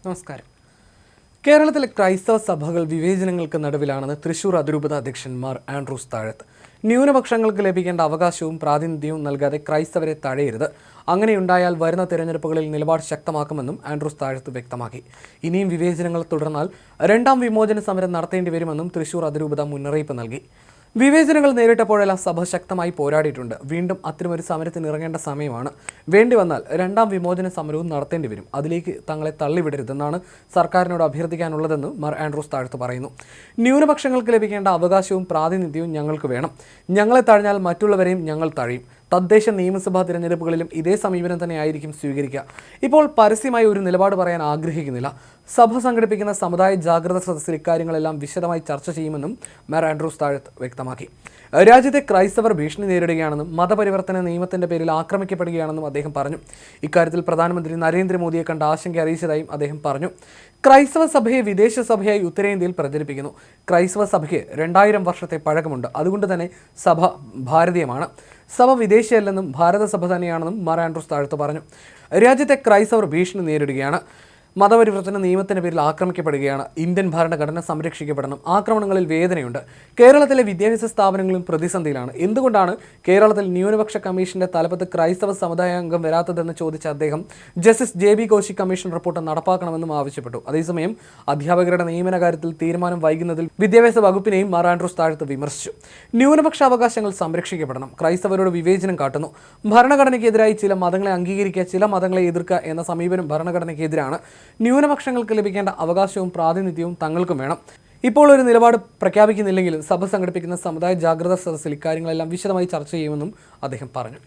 നമസ്കാരം. കേരളത്തിലെ ക്രൈസ്തവ സഭകൾ വിവേചനങ്ങൾക്ക് നടുവിലാണെന്ന് തൃശൂർ അതിരൂപത അധ്യക്ഷൻ മാർ ആൻഡ്രൂസ് താഴത്ത്. ന്യൂനപക്ഷങ്ങൾക്ക് ലഭിക്കേണ്ട അവകാശവും പ്രാതിനിധ്യവും നൽകാതെ ക്രൈസ്തവരെ തഴയരുത്. അങ്ങനെയുണ്ടായാൽ വരുന്ന തെരഞ്ഞെടുപ്പുകളിൽ നിലപാട് ശക്തമാക്കുമെന്നും ആൻഡ്രൂസ് താഴത്ത് വ്യക്തമാക്കി. ഇനിയും വിവേചനങ്ങൾ തുടർന്നാൽ രണ്ടാം വിമോചന സമരം നടത്തേണ്ടി വരുമെന്നും തൃശൂർ അതിരൂപത മുന്നറിയിപ്പ് നൽകി. വിവേചനങ്ങൾ നേരിട്ടപ്പോഴെല്ലാം സഭ ശക്തമായി പോരാടിയിട്ടുണ്ട്. വീണ്ടും അത്തരമൊരു സമരത്തിന് ഇറങ്ങേണ്ട സമയമാണ്. വേണ്ടി വന്നാൽ രണ്ടാം വിമോചന സമരവും നടത്തേണ്ടി വരും. അതിലേക്ക് തങ്ങളെ തള്ളിവിടരുതെന്നാണ് സർക്കാരിനോട് അഭ്യർത്ഥിക്കാനുള്ളതെന്ന് മാർ ആൻഡ്രൂസ് താഴത്ത് പറയുന്നു. ന്യൂനപക്ഷങ്ങൾക്ക് ലഭിക്കേണ്ട അവകാശവും പ്രാതിനിധ്യവും ഞങ്ങൾക്ക് വേണം. ഞങ്ങളെ തഴഞ്ഞാൽ മറ്റുള്ളവരെയും ഞങ്ങൾ തഴയും. തദ്ദേശ നിയമസഭാ തിരഞ്ഞെടുപ്പുകളിലും ഇതേ സമീപനം തന്നെയായിരിക്കും സ്വീകരിക്കുക. ഇപ്പോൾ പരസ്യമായി ഒരു നിലപാട് പറയാൻ ആഗ്രഹിക്കുന്നില്ല. സഭ സംഘടിപ്പിക്കുന്ന സമുദായ ജാഗ്രത സദസ്സിൽ ഇക്കാര്യങ്ങളെല്ലാം വിശദമായി ചർച്ച ചെയ്യുമെന്നും മാർ ആൻഡ്രൂസ് താഴത്ത് വ്യക്തമാക്കി. രാജ്യത്തെ ക്രൈസ്തവർ ഭീഷണി നേരിടുകയാണെന്നും മതപരിവർത്തന നിയമത്തിന്റെ പേരിൽ ആക്രമിക്കപ്പെടുകയാണെന്നും അദ്ദേഹം പറഞ്ഞു. ഇക്കാര്യത്തിൽ പ്രധാനമന്ത്രി നരേന്ദ്രമോദിയെ കണ്ട് ആശങ്ക അറിയിച്ചതായും അദ്ദേഹം പറഞ്ഞു. ക്രൈസ്തവ സഭയെ വിദേശ സഭയായി ഉത്തരേന്ത്യയിൽ പ്രചരിപ്പിക്കുന്നു. ക്രൈസ്തവ സഭയ്ക്ക് 2000 വർഷത്തെ പഴക്കമുണ്ട്. അതുകൊണ്ട് തന്നെ സഭ ഭാരതീയമാണ്. സഭ വിദേശിയല്ലെന്നും ഭാരത സഭ തന്നെയാണെന്നും മാർ ആൻഡ്രൂസ് താഴത്ത് പറഞ്ഞു. രാജ്യത്തെ ക്രൈസ്തവർ ഭീഷണി നേരിടുകയാണ്. മതപരിവർത്തന നിയമത്തിന്റെ പേരിൽ ആക്രമിക്കപ്പെടുകയാണ്. ഇന്ത്യൻ ഭരണഘടന സംരക്ഷിക്കപ്പെടണം. ആക്രമണങ്ങളിൽ വേദനയുണ്ട്. കേരളത്തിലെ വിദ്യാഭ്യാസ സ്ഥാപനങ്ങളും പ്രതിസന്ധിയിലാണ്. എന്തുകൊണ്ടാണ് കേരളത്തിൽ ന്യൂനപക്ഷ കമ്മീഷന്റെ തലപ്പത്ത് ക്രൈസ്തവ സമുദായാംഗം വരാത്തതെന്ന് ചോദിച്ച അദ്ദേഹം justice JB Kaushik commission report നടപ്പാക്കണമെന്നും ആവശ്യപ്പെട്ടു. അതേസമയം അധ്യാപകരുടെ നിയമന കാര്യത്തിൽ തീരുമാനം വൈകുന്നതിൽ വിദ്യാഭ്യാസ വകുപ്പിനെയും മാർ ആൻഡ്രൂസ് താഴത്ത് വിമർശിച്ചു. ന്യൂനപക്ഷ അവകാശങ്ങൾ സംരക്ഷിക്കപ്പെടണം. ക്രൈസ്തവരോട് വിവേചനം കാട്ടുന്നു. ഭരണഘടനയ്ക്കെതിരായി ചില മതങ്ങളെ അംഗീകരിക്കുക, ചില മതങ്ങളെ എതിർക്കുക എന്ന സമീപനം ഭരണഘടനയ്ക്കെതിരാണ്. ന്യൂനപക്ഷങ്ങൾക്ക് ലഭിക്കേണ്ട അവകാശവും പ്രാതിനിധ്യവും തങ്ങൾക്കും വേണം. ഇപ്പോൾ ഒരു നിലപാട് പ്രഖ്യാപിക്കുന്നില്ലെങ്കിലും സഭ സംഘടിപ്പിക്കുന്ന സമുദായ ജാഗ്രതാ സദസ്സിൽ ഇക്കാര്യങ്ങളെല്ലാം വിശദമായി ചർച്ച ചെയ്യുമെന്നും അദ്ദേഹം പറഞ്ഞു.